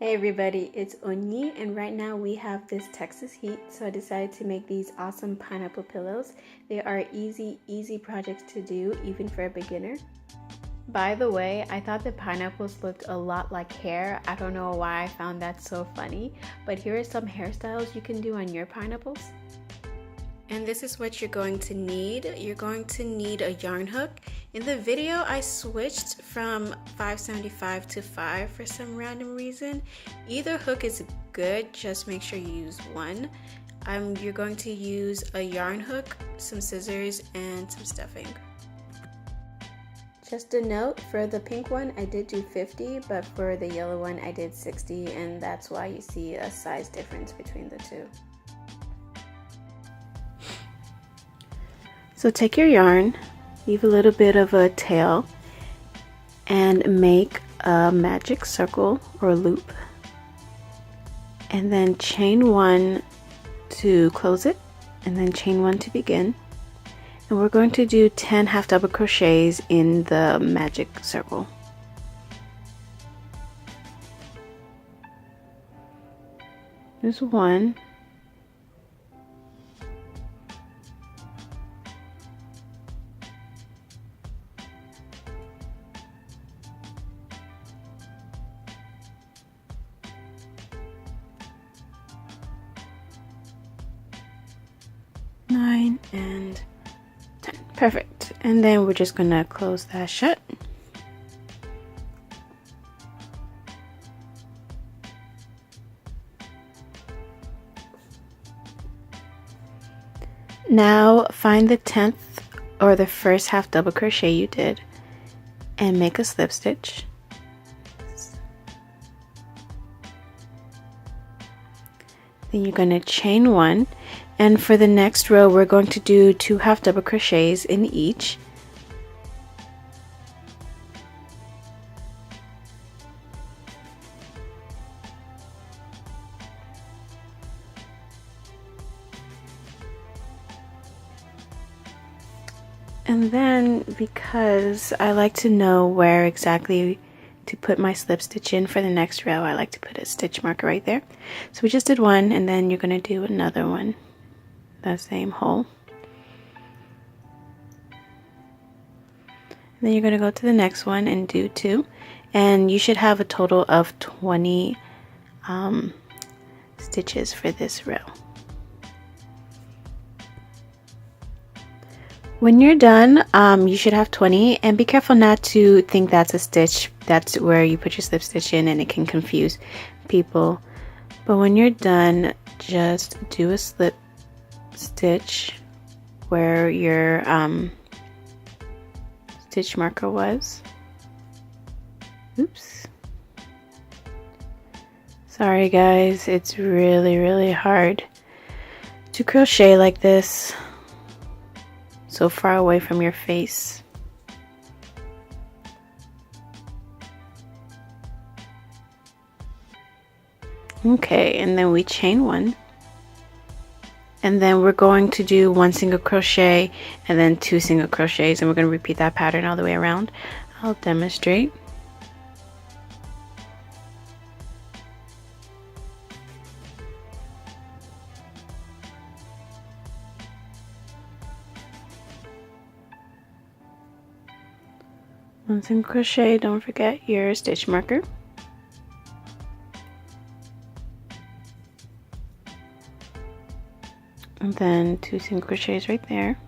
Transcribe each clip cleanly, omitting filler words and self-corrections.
Hey everybody, it's Onyi, and right now we have this Texas heat, so I decided to make these awesome pineapple pillows. They are easy projects to do, even for a beginner. By the way, I thought the pineapples looked a lot like hair. I don't know why I found that so funny, but here are some hairstyles you can do on your pineapples. And this is what you're going to need. You're going to need a yarn hook. In the video, I switched from 575 to 5 for some random reason. Either hook is good, just make sure you use one. You're going to use a yarn hook, some scissors, and some stuffing. Just a note, for the pink one, I did do 50, but for the yellow one, I did 60, and that's why you see a size difference between the two. So take your yarn, leave a little bit of a tail, and make a magic circle or loop, and then chain one to close it, and then chain one to begin. And we're going to do 10 half double crochets in the magic circle. There's one. Nine and 10. Perfect. And then we're just gonna close that shut. Now find the 10th or the first half double crochet you did and make a slip stitch. Then you're going to chain one, and for the next row we're going to do 2 half double crochets in each. And then, because I like to know where exactly to put my slip stitch in for the next row, I like to put a stitch marker right there. So we just did one, and then you're going to do another one, the same hole. And then you're going to go to the next one and do 2, and you should have a total of 20 stitches for this row. When you're done, you should have 20, and be careful not to think that's a stitch. That's where you put your slip stitch in, and it can confuse people. But when you're done, just do a slip stitch where your stitch marker was. Oops. Sorry guys, it's really hard to crochet like this, so far away from your face. Okay, and then we chain one, and then we're going to do 1 single crochet and then 2 single crochets, and we're going to repeat that pattern all the way around. I'll demonstrate. One single crochet, don't forget your stitch marker. And then 2 single crochets right there.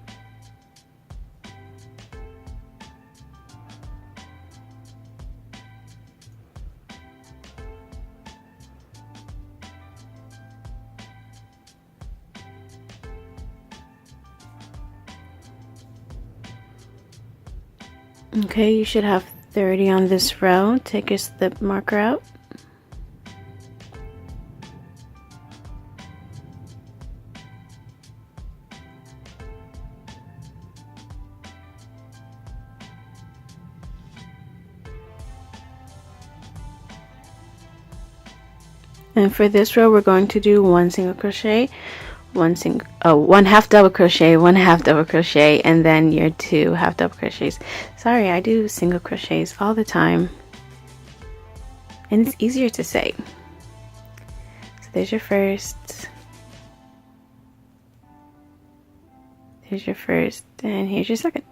Okay, you should have 30 on this row. Take your slip marker out. And for this row, we're going to do 1 single crochet, one half double crochet, 1 half double crochet, and then your 2 half double crochets. Sorry, I do single crochets all the time, and it's easier to say. there's your first. Here's your first, and here's your second.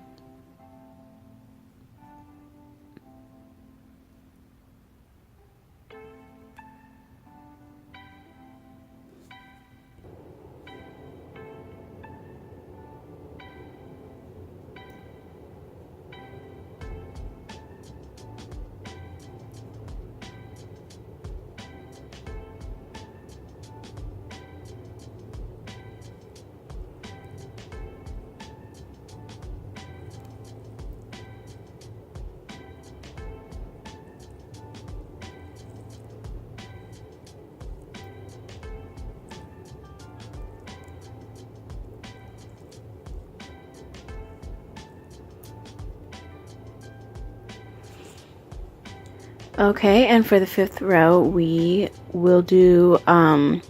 Okay, and for the 5th row we will do 1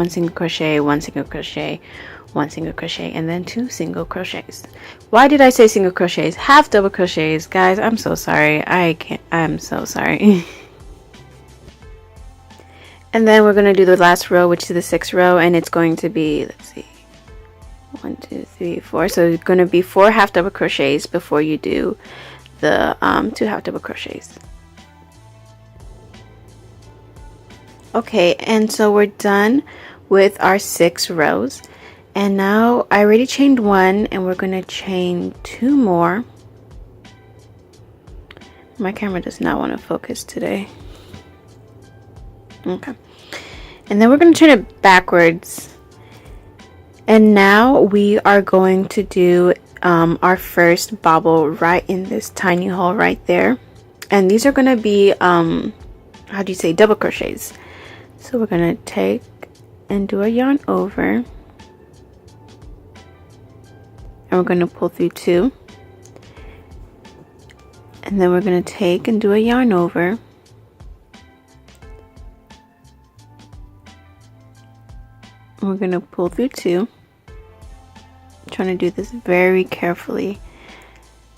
single crochet, 1 single crochet, 1 single crochet, and then 2 single crochets. Why did I say single crochets? Half double crochets, guys. I'm so sorry. I'm so sorry. And then we're going to do the last row, which is the 6th row, and it's going to be, let's see, 1 2 3 4. So it's going to be 4 half double crochets before you do the 2 half double crochets. Okay, and so we're done with our 6 rows, and now I already chained 1, and we're going to chain 2 more. My camera does not want to focus today. Okay, and then we're going to turn it backwards, and now we are going to do our first bobble right in this tiny hole right there, and these are going to be how do you say, double crochets. So we're going to take and do a yarn over, and we're going to pull through 2, and then we're going to take and do a yarn over, and we're going to pull through 2. I'm trying to do this very carefully.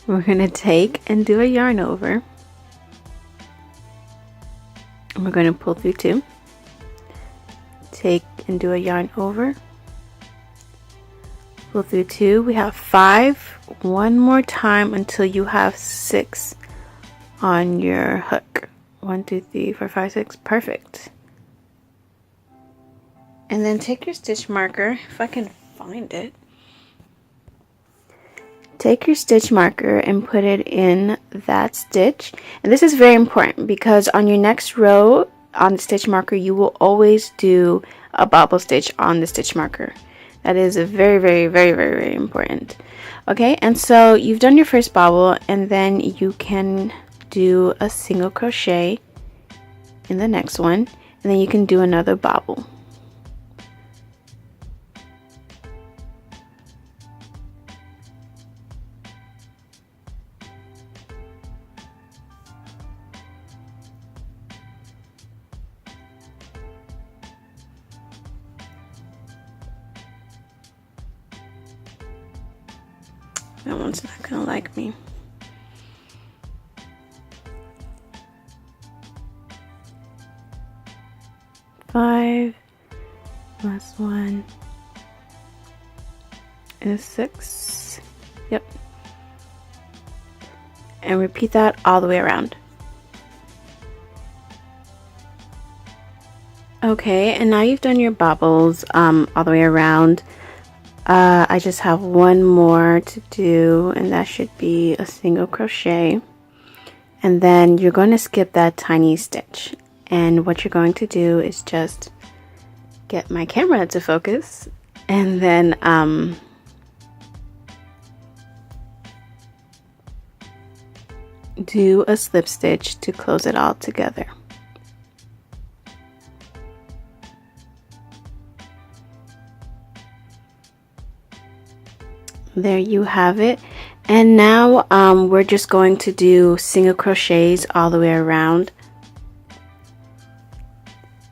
We're going to take and do a yarn over, and we're going to pull through 2. Take and do a yarn over, pull through 2. We have 5. One more time until you have 6 on your hook. 1 2 3 4 5 6. Perfect. And then take your stitch marker, if I can find it. Take your stitch marker and put it in that stitch. And this is very important because on your next row on the stitch marker, you will always do a bobble stitch on the stitch marker. That is very, very, very, very, very important. Okay, and so you've done your first bobble, and then you can do a single crochet in the next one, and then you can do another bobble. That one's not gonna like me. Five, last one is 6. Yep. And repeat that all the way around. Okay, and now you've done your bobbles all the way around. I just have one more to do, and that should be a single crochet, and then you're going to skip that tiny stitch, and what you're going to do is just get my camera to focus, and then do a slip stitch to close it all together. There you have it. And now we're just going to do single crochets all the way around.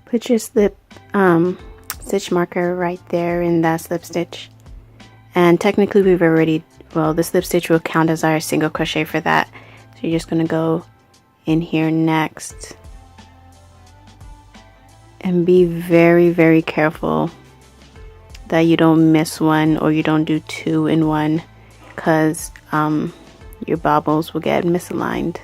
Put your slip stitch marker right there in that slip stitch, and technically we've already, well, the slip stitch will count as our single crochet for that, so you're just going to go in here next And be very, very careful that you don't miss one or you don't do two in one, because your bobbles will get misaligned.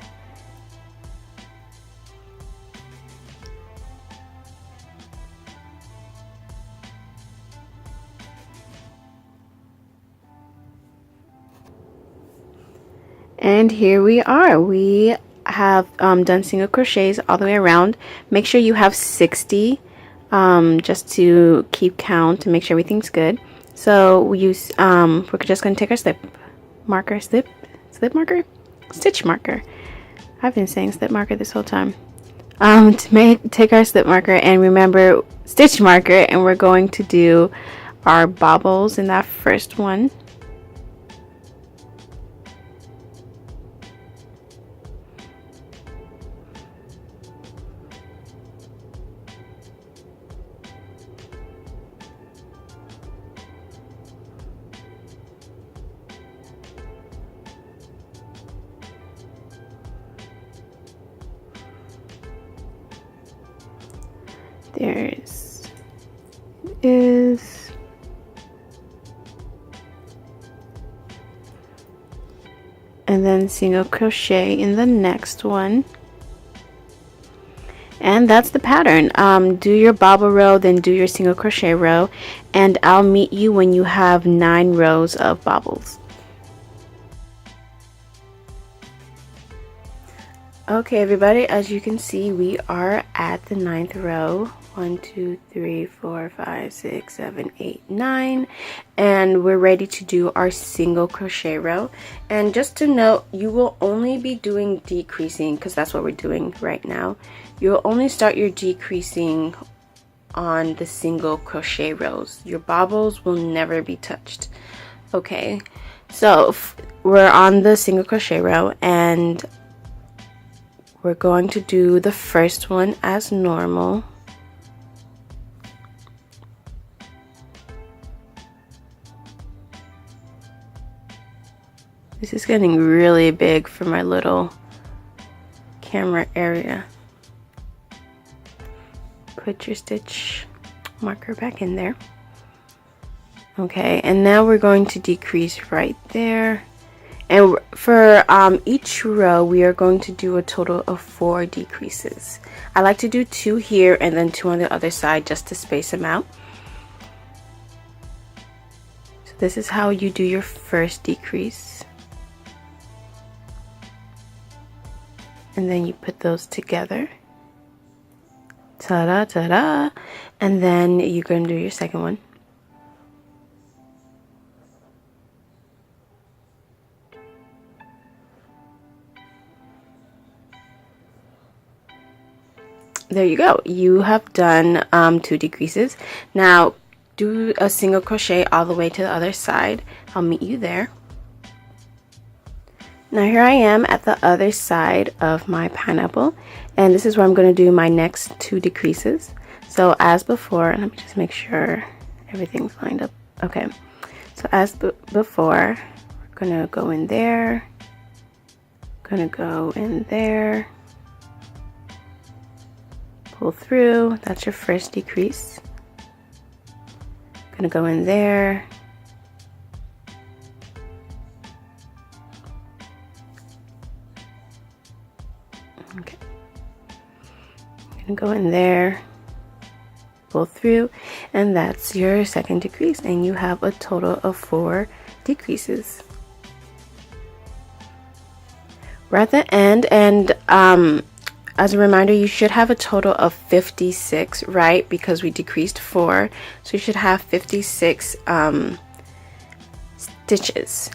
And here we are. We have done single crochets all the way around. Make sure you have 60 just to keep count and make sure everything's good. So we use we're just going to take our stitch marker. I've been saying slip marker this whole time. Take our slip marker and remember stitch marker, and we're going to do our bobbles in that first one. Is and then single crochet in the next one, and that's the pattern. Do your bobble row, then do your single crochet row, and I'll meet you when you have 9 rows of bobbles. Okay everybody, as you can see, we are at the 9th row. 1 2 3 4 5 6 7 8 9, and we're ready to do our single crochet row. And just to note, you will only be doing decreasing, because that's what we're doing right now. You'll only start your decreasing on the single crochet rows. Your bobbles will never be touched. Okay, so we're on the single crochet row, and we're going to do the first one as normal. This is getting really big for my little camera area. Put your stitch marker back in there. Okay, and now we're going to decrease right there. And for each row, we are going to do a total of 4 decreases. I like to do 2 here and then 2 on the other side just to space them out. So this is how you do your first decrease. And then you put those together. Ta-da, ta-da. And then you're going to do your second one. There you go. You have done 2 decreases. Now do a single crochet all the way to the other side. I'll meet you there. Now here I am at the other side of my pineapple, and this is where I'm going to do my next 2 decreases. So as before, let me just make sure everything's lined up. Okay, so as before, we're going to go in there, going to go in there, pull through. That's your first decrease. Going to go in there, okay, go in there, pull through, and that's your second decrease, and you have a total of 4 decreases. We're at the end, and as a reminder, you should have a total of 56, right? Because we decreased 4, so you should have 56 stitches.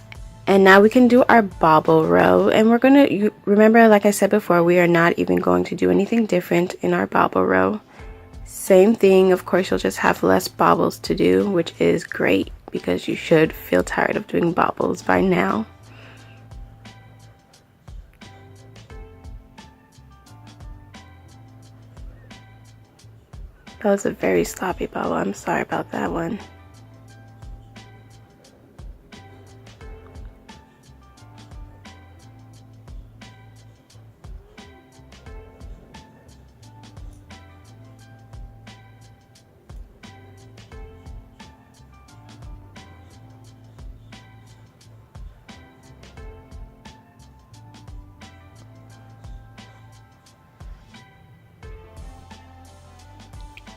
And now we can do our bobble row, and we're going to remember, like I said before, we are not even going to do anything different in our bobble row. Same thing, of course, you'll just have less bobbles to do, which is great because you should feel tired of doing bobbles by now. That was a very sloppy bobble. I'm sorry about that one.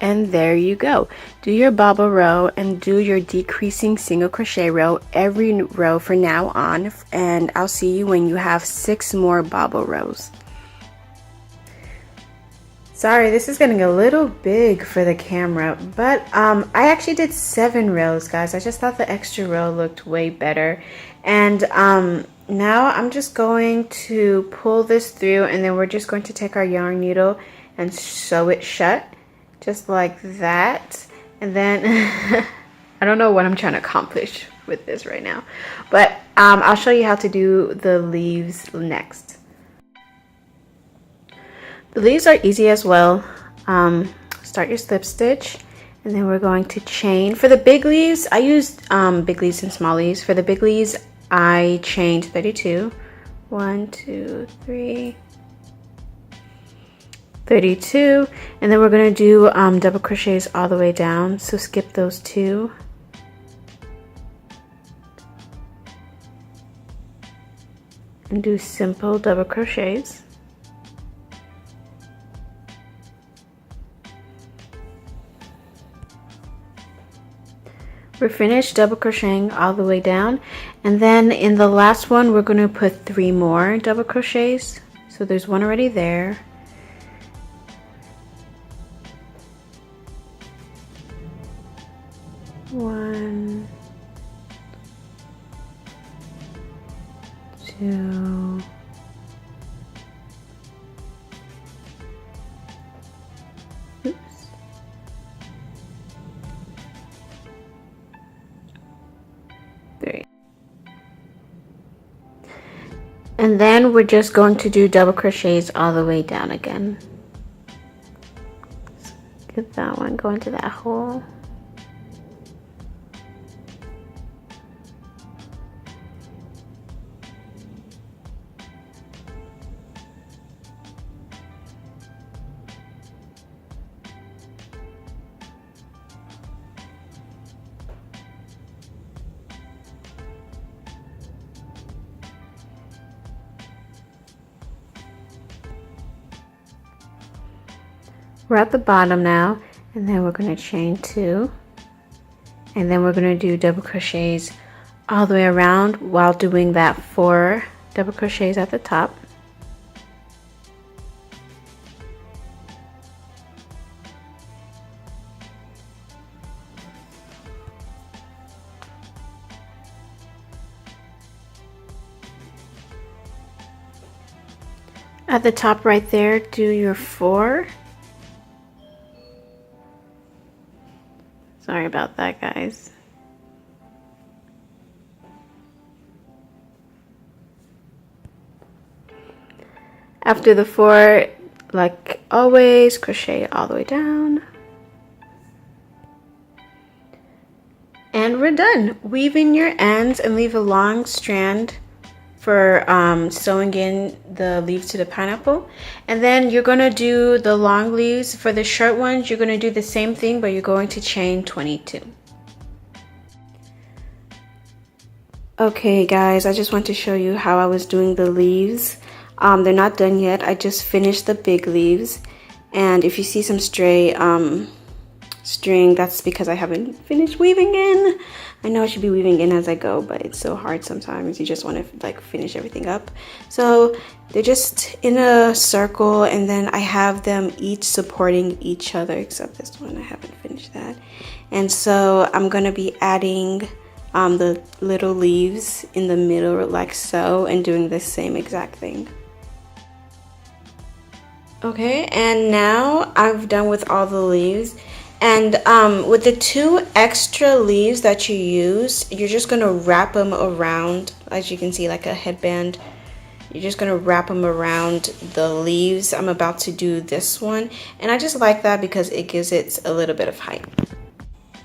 And there you go. Do your bobble row and do your decreasing single crochet row every row from now on, and I'll see you when you have 6 more bobble rows. Sorry, this is getting a little big for the camera, but I actually did 7 rows, guys. I just thought the extra row looked way better. And now I'm just going to pull this through, and then we're just going to take our yarn needle and sew it shut, just like that. And then I don't know what I'm trying to accomplish with this right now, but I'll show you how to do the leaves next. The leaves are easy as well. Start your slip stitch, and then we're going to chain. For the big leaves, I used big leaves and small leaves. For the big leaves, I chained 32. 1, 2, 3, 32. And then we're going to do double crochets all the way down. So skip those 2. And do simple double crochets. We're finished double crocheting all the way down, and then in the last one we're going to put 3 more double crochets. So there's one already there. One, 2, oops. And then we're just going to do double crochets all the way down again. Get that one, go into that hole. We're at the bottom now, and then we're going to chain 2, and then we're going to do double crochets all the way around while doing that 4 double crochets at the top. At the top right there, do your 4. Sorry about that, guys. After the 4, like always, crochet all the way down. And we're done. Weave in your ends and leave a long strand for sewing in the leaves to the pineapple. And then you're going to do the long leaves. For the short ones, you're going to do the same thing, but you're going to chain 22. Okay guys, I just want to show you how I was doing the leaves. They're not done yet. I just finished the big leaves, and if you see some stray string, that's because I haven't finished weaving in. I know I should be weaving in as I go, but it's so hard sometimes. You just want to like finish everything up. So they're just in a circle, and then I have them each supporting each other, except this one I haven't finished that. And so I'm gonna be adding the little leaves in the middle like so, and doing the same exact thing. Okay, and now I've done with all the leaves. And with the 2 extra leaves that you use, you're just going to wrap them around, as you can see, like a headband. You're just going to wrap them around the leaves. I'm about to do this one, and I just like that because it gives it a little bit of height.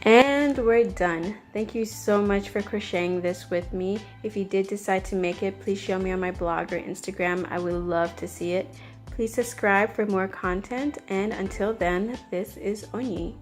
And we're done. Thank you so much for crocheting this with me. If you did decide to make it, please show me on my blog or Instagram. I would love to see it. Please subscribe for more content, and until then, this is Onyi.